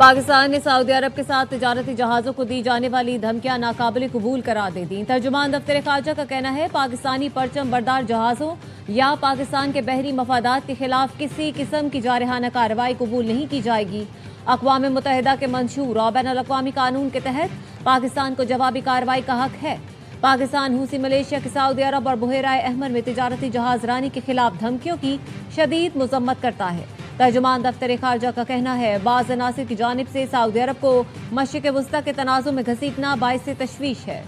پاکستان نے سعودی عرب کے ساتھ تجارتی جہازوں کو دی جانے والی دھمکیاں ناقابل قبول قرار دے دیں۔ ترجمان دفتر خارجہ کا کہنا ہے پاکستانی پرچم بردار جہازوں یا پاکستان کے بحری مفادات کے خلاف کسی قسم کی جارحانہ کارروائی قبول نہیں کی جائے گی۔ اقوام متحدہ کے منشور اور بین الاقوامی قانون کے تحت پاکستان کو جوابی کارروائی کا حق ہے۔ پاکستان حوثی ملیشیا کی سعودی عرب اور بحیرہ احمر میں تجارتی جہاز رانی کے خلاف دھمکیوں کی شدید مذمت کرتا ہے۔ ترجمان دفتر خارجہ کا کہنا ہے بعض عناصر کی جانب سے سعودی عرب کو مشرق وسطی کے تنازع میں گھسیٹنا باعث تشویش ہے۔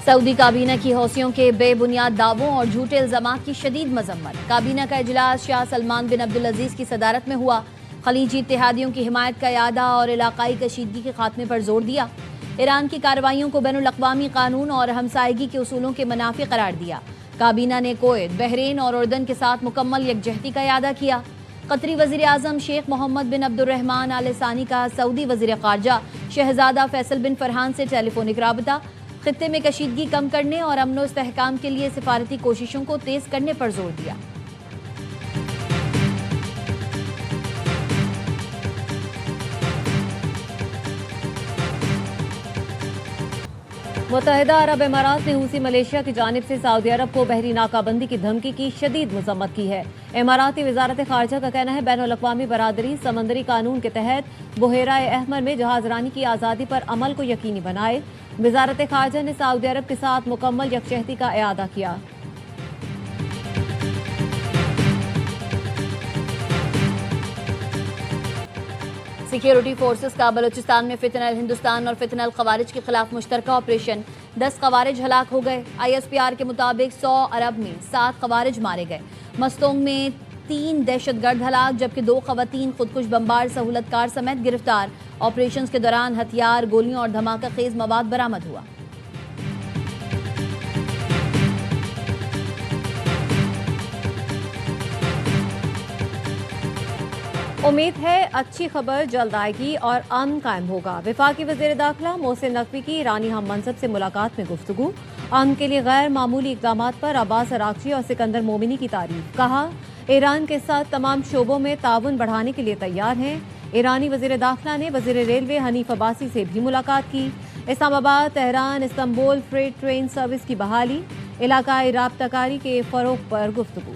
سعودی کابینہ کی حوثیوں کے بے بنیاد دعووں اور جھوٹے الزامات کی شدید مذمت۔ کابینہ کا اجلاس شاہ سلمان بن عبدالعزیز کی صدارت میں ہوا۔ خلیجی اتحادیوں کی حمایت کا اعادہ اور علاقائی کشیدگی کے خاتمے پر زور دیا۔ ایران کی کارروائیوں کو بین الاقوامی قانون اور ہمسائیگی کے اصولوں کے منافی قرار دیا۔ کابینہ نے کویت، بحرین اور اردن کے ساتھ مکمل یکجہتی کا اعادہ کیا۔ قطری وزیر اعظم شیخ محمد بن عبد الرحمن آل ثانی کا سعودی وزیر خارجہ شہزادہ فیصل بن فرحان سے ٹیلی فونک رابطہ۔ خطے میں کشیدگی کم کرنے اور امن و استحکام کے لیے سفارتی کوششوں کو تیز کرنے پر زور دیا۔ متحدہ عرب امارات نے حوثی ملیشیا کی جانب سے سعودی عرب کو بحری ناکہ بندی کی دھمکی کی شدید مذمت کی ہے۔ اماراتی وزارت خارجہ کا کہنا ہے بین الاقوامی برادری سمندری قانون کے تحت بحیرہ احمر میں جہاز رانی کی آزادی پر عمل کو یقینی بنائے۔ وزارت خارجہ نے سعودی عرب کے ساتھ مکمل یکجہتی کا اعادہ کیا۔ سیکیورٹی فورسز کا بلوچستان میں فتنہ الہندوستان اور فتنہ الخوارج کے خلاف مشترکہ آپریشن، 10 خوارج ہلاک ہو گئے۔ ISPR کے مطابق 100 عرب میں 7 خوارج مارے گئے۔ مستونگ میں 3 دہشت گرد ہلاک جبکہ 2 خواتین خودکش بمبار سہولت کار سمیت گرفتار۔ آپریشنز کے دوران ہتھیار، گولیوں اور دھماکہ خیز مواد برآمد ہوا۔ امید ہے اچھی خبر جلد آئے گی اور امن قائم ہوگا۔ وفاقی وزیر داخلہ محسن نقوی کی ایرانی ہم منصب سے ملاقات میں گفتگو۔ امن کے لیے غیر معمولی اقدامات پر عباس اراغچی اور سکندر مومنی کی تعریف۔ کہا ایران کے ساتھ تمام شعبوں میں تعاون بڑھانے کے لیے تیار ہیں۔ ایرانی وزیر داخلہ نے وزیر ریلوے حنیف عباسی سے بھی ملاقات کی۔ Islamabad Tehran Istanbul freight train service کی بحالی، علاقائی رابطہ کاری کے فروغ پر گفتگو۔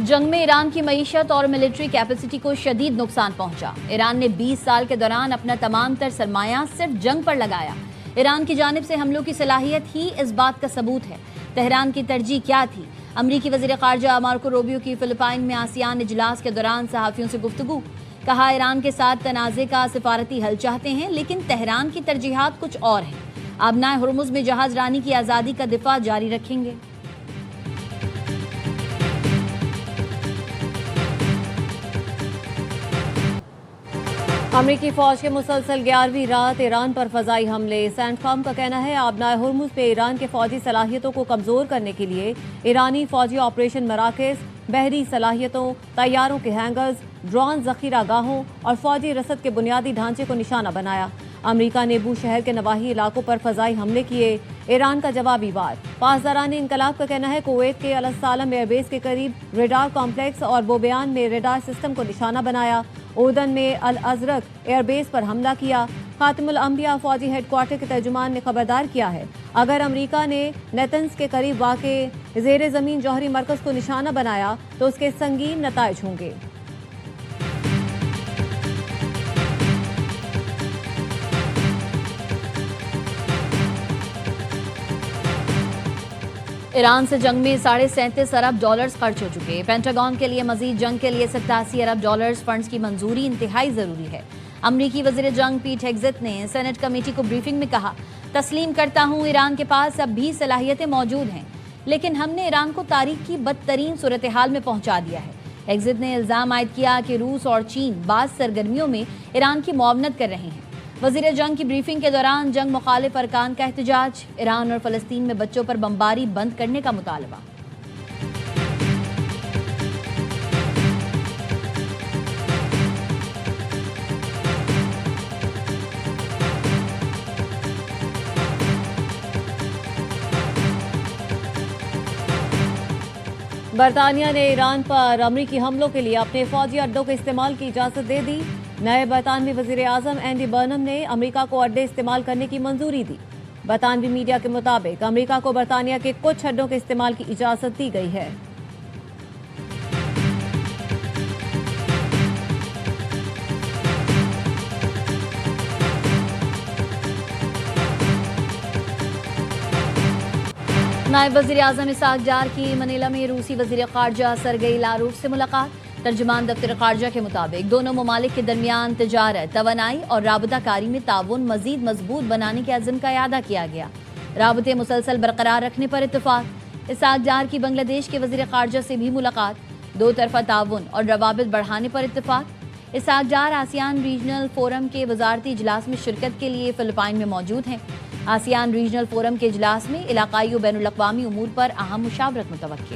جنگ میں ایران کی معیشت اور ملٹری کیپیسٹی کو شدید نقصان پہنچا۔ ایران نے 20 سال کے دوران اپنا تمام تر سرمایہ صرف جنگ پر لگایا۔ ایران کی جانب سے حملوں کی صلاحیت ہی اس بات کا ثبوت ہے۔ تہران کی ترجیح کیا تھی؟ امریکی وزیر خارجہ مارکو روبیو کی فلپائن میں آسیان اجلاس کے دوران صحافیوں سے گفتگو۔ کہا ایران کے ساتھ تنازع کا سفارتی حل چاہتے ہیں لیکن تہران کی ترجیحات کچھ اور ہیں۔ آبنائے ہرمز میں جہاز رانی کی آزادی کا دفاع جاری رکھیں گے۔ امریکی فوج کے مسلسل 11ویں رات ایران پر فضائی حملے۔ سینٹ کام کا کہنا ہے آبنائے ہرمز پہ ایران کے فوجی صلاحیتوں کو کمزور کرنے کے لیے ایرانی فوجی آپریشن مراکز، بحری صلاحیتوں، طیاروں کے ہینگرز، ڈرون ذخیرہ گاہوں اور فوجی رسد کے بنیادی ڈھانچے کو نشانہ بنایا۔ امریکہ نے بو شہر کے نواحی علاقوں پر فضائی حملے کیے۔ ایران کا جوابی وار۔ پاسداران انقلاب کا کہنا ہے کویت کے السالم ایئر بیس کے قریب ریڈار کمپلیکس اور بوبیان میں ریڈار سسٹم کو نشانہ بنایا۔ اردن میں الازرق ایئر بیس پر حملہ کیا۔ خاتم الانبیاء فوجی ہیڈ کوارٹر کے ترجمان نے خبردار کیا ہے اگر امریکہ نے نیتنز کے قریب واقع زیر زمین جوہری مرکز کو نشانہ بنایا تو اس کے سنگین نتائج ہوں گے۔ ایران سے جنگ میں $37.5 ارب خرچ ہو چکے۔ پینٹاگون کے لیے مزید جنگ کے لیے $87 ارب فنڈز کی منظوری انتہائی ضروری ہے۔ امریکی وزیر جنگ پیٹ ہیگزت نے سینٹ کمیٹی کو بریفنگ میں کہا تسلیم کرتا ہوں ایران کے پاس اب بھی صلاحیتیں موجود ہیں لیکن ہم نے ایران کو تاریخ کی بدترین صورتحال میں پہنچا دیا ہے۔ ہیگزت نے الزام عائد کیا کہ روس اور چین بعض سرگرمیوں میں ایران کی معاونت کر رہے ہیں۔ وزیر جنگ کی بریفنگ کے دوران جنگ مخالف ارکان کا احتجاج، ایران اور فلسطین میں بچوں پر بمباری بند کرنے کا مطالبہ۔ برطانیہ نے ایران پر امریکی حملوں کے لیے اپنے فوجی اڈوں کے استعمال کی اجازت دے دی۔ نئے برطانوی وزیر اعظم اینڈی برنم نے امریکہ کو اڈے استعمال کرنے کی منظوری دی۔ برطانوی میڈیا کے مطابق امریکہ کو برطانیہ کے کچھ اڈوں کے استعمال کی اجازت دی گئی ہے۔ نائب وزیر اعظم اسحاق ڈار کی منیلا میں روسی وزیر خارجہ سرگئی لاروف سے ملاقات۔ ترجمان دفتر خارجہ کے مطابق دونوں ممالک کے درمیان تجارت، توانائی اور رابطہ کاری میں تعاون مزید مضبوط بنانے کے عزم کا اعادہ کیا گیا۔ رابطے مسلسل برقرار رکھنے پر اتفاق۔ اسحاق ڈار کی بنگلہ دیش کے وزیر خارجہ سے بھی ملاقات۔ دو طرفہ تعاون اور روابط بڑھانے پر اتفاق۔ Ishaq Dar ASEAN regional forum کے وزارتی اجلاس میں شرکت کے لیے فلپائن میں موجود ہیں۔ آسیان ریجنل فورم کے اجلاس میں علاقائی و بین الاقوامی امور پر اہم مشاورت متوقع۔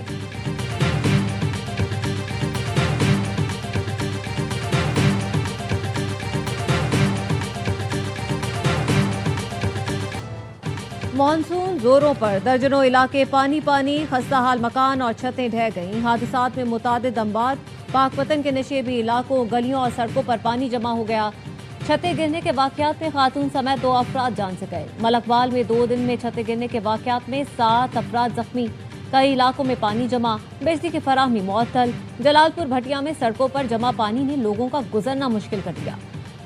مانسون زوروں پر، درجنوں علاقے پانی پانی، خستہ حال مکان اور چھتیں ڈھہ گئیں۔ حادثات میں متعدد اموات، پاک پتن کے نشیبی علاقوں، گلیوں اور سڑکوں پر پانی جمع ہو گیا۔ چھتیں گرنے کے واقعات میں خاتون سمیت 2 افراد جان سے گئے۔ ملکوال میں 2 دن میں چھتیں گرنے کے واقعات میں 7 افراد زخمی۔ کئی علاقوں میں پانی جمع، بجلی کی فراہمی معطل۔ جلال پور بھٹیا میں سڑکوں پر جمع پانی نے لوگوں کا گزرنا مشکل کر دیا۔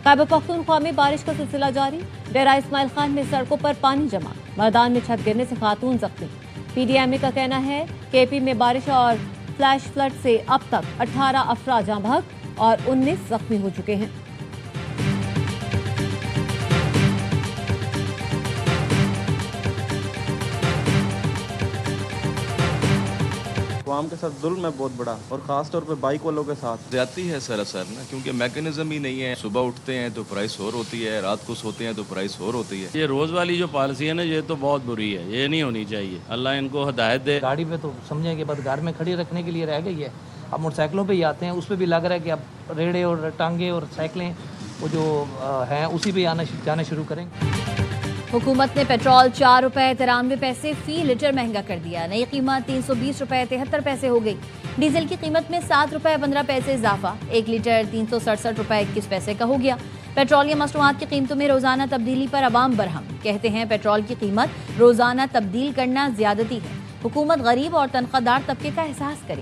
خیبر پختونخوا میں بارش کا سلسلہ جاری، ڈیرہ اسماعیل خان میں سڑکوں پر پانی جمع، میدان میں چھت گرنے سے خاتون زخمی۔ پی ڈی ایم اے کا کہنا ہے کہ اے پی میں بارش اور فلیش فلڈ سے اب تک 18 افراد جاں بحق اور 19 زخمی ہو چکے ہیں۔ عوام کے ساتھ ظلم ہے بہت بڑا، اور خاص طور پہ بائک والوں کے ساتھ زیادتی ہے سراسر نا، کیونکہ میکینزم ہی نہیں ہے۔ صبح اٹھتے ہیں تو پرائس اور ہوتی ہے، رات کو سوتے ہیں تو پرائس اور ہوتی ہے۔ یہ روز والی جو پالیسی ہے نا، یہ تو بہت بری ہے، یہ نہیں ہونی چاہیے۔ اللہ ان کو ہدایت دے۔ گاڑی پہ تو سمجھیں کہ بس گھر میں کھڑی رکھنے کے لیے رہ گئی ہے، اب موٹر سائیکلوں پہ ہی آتے ہیں، اس پہ بھی لگ رہا ہے کہ اب ریڑے اور ٹانگے اور سائیکلیں وہ جو ہیں اسی پہ جانا شروع کریں۔ حکومت نے پیٹرول 4 روپے 93 پیسے فی لیٹر مہنگا کر دیا۔ نئی قیمت 320 روپے 73 پیسے ہو گئی۔ ڈیزل کی قیمت میں 7 روپے 15 پیسے اضافہ، 1 لیٹر 367 روپے 21 پیسے کا ہو گیا۔ پیٹرولیم مصنوعات کی قیمتوں میں روزانہ تبدیلی پر عوام برہم، کہتے ہیں پیٹرول کی قیمت روزانہ تبدیل کرنا زیادتی ہے۔ حکومت غریب اور تنخواہ دار طبقے کا احساس کرے۔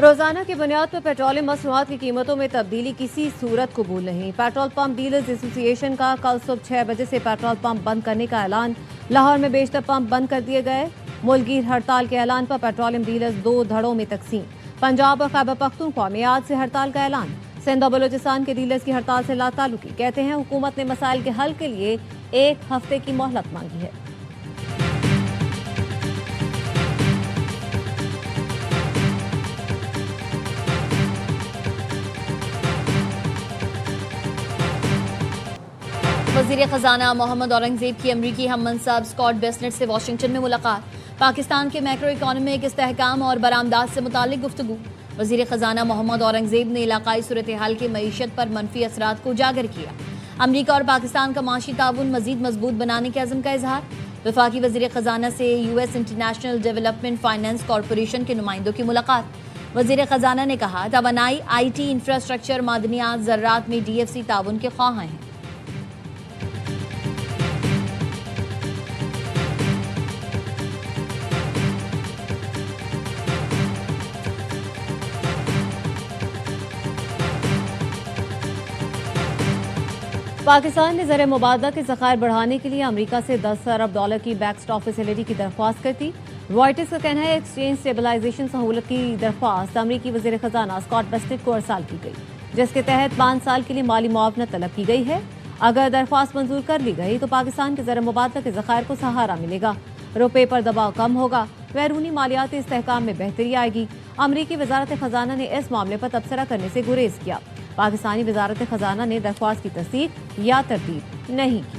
روزانہ کی بنیاد پر پیٹرولیم مصنوعات کی قیمتوں میں تبدیلی کسی صورت قبول نہیں۔ پیٹرول پمپ ڈیلرز ایسوسی ایشن کا کل صبح 6 بجے سے پیٹرول پمپ بند کرنے کا اعلان۔ لاہور میں بیشتر پمپ بند کر دیے گئے۔ ملک گیر ہڑتال کے اعلان پر پیٹرولیم ڈیلرز 2 دھڑوں میں تقسیم۔ پنجاب اور خیبر پختونخوا میں آج سے ہڑتال کا اعلان۔ سندھ اور بلوچستان کے ڈیلرز کی ہڑتال سے لا تعلقی، کہتے ہیں حکومت نے مسائل کے حل کے لیے 1 ہفتے کی مہلت مانگی ہے۔ وزیر خزانہ محمد اورنگزیب کی امریکی ہم منصب اسکاٹ بیسنٹ سے واشنگٹن میں ملاقات۔ پاکستان کے میکرو اکانومک استحکام اور برآمدات سے متعلق گفتگو۔ وزیر خزانہ محمد اورنگزیب نے علاقائی صورتحال کے معیشت پر منفی اثرات کو اجاگر کیا۔ امریکہ اور پاکستان کا معاشی تعاون مزید مضبوط بنانے کے عزم کا اظہار۔ وفاقی وزیر خزانہ سے U S international development finance corporation کے نمائندوں کی ملاقات۔ وزیر خزانہ نے کہا توانائی، آئی ٹی، انفراسٹرکچر، معدنیات، زراعت میں ڈی ایف سی تعاون کے خواہاں ہیں۔ پاکستان نے زر مبادلہ کے ذخائر بڑھانے کے لیے امریکہ سے $10 ارب کی بیک اسٹاپ فیسلٹی کی درخواست کرتی۔ رائٹرز کا کہنا ہے ایکسچینج اسٹیبلائزیشن سہولت کی درخواست امریکی وزیر خزانہ اسکاٹ بیسنٹ کو ارسال کی گئی، جس کے تحت 5 سال کے لیے مالی معاونت طلب کی گئی ہے۔ اگر درخواست منظور کر لی گئی تو پاکستان کے زر مبادلہ کے ذخائر کو سہارا ملے گا، روپے پر دباؤ کم ہوگا، بیرونی مالیاتی استحکام میں بہتری آئے گی۔ امریکی وزارت خزانہ نے اس معاملے پر تبصرہ کرنے سے گریز کیا۔ پاکستانی وزارت خزانہ نے درخواست کی تصدیق یا تردید نہیں کی۔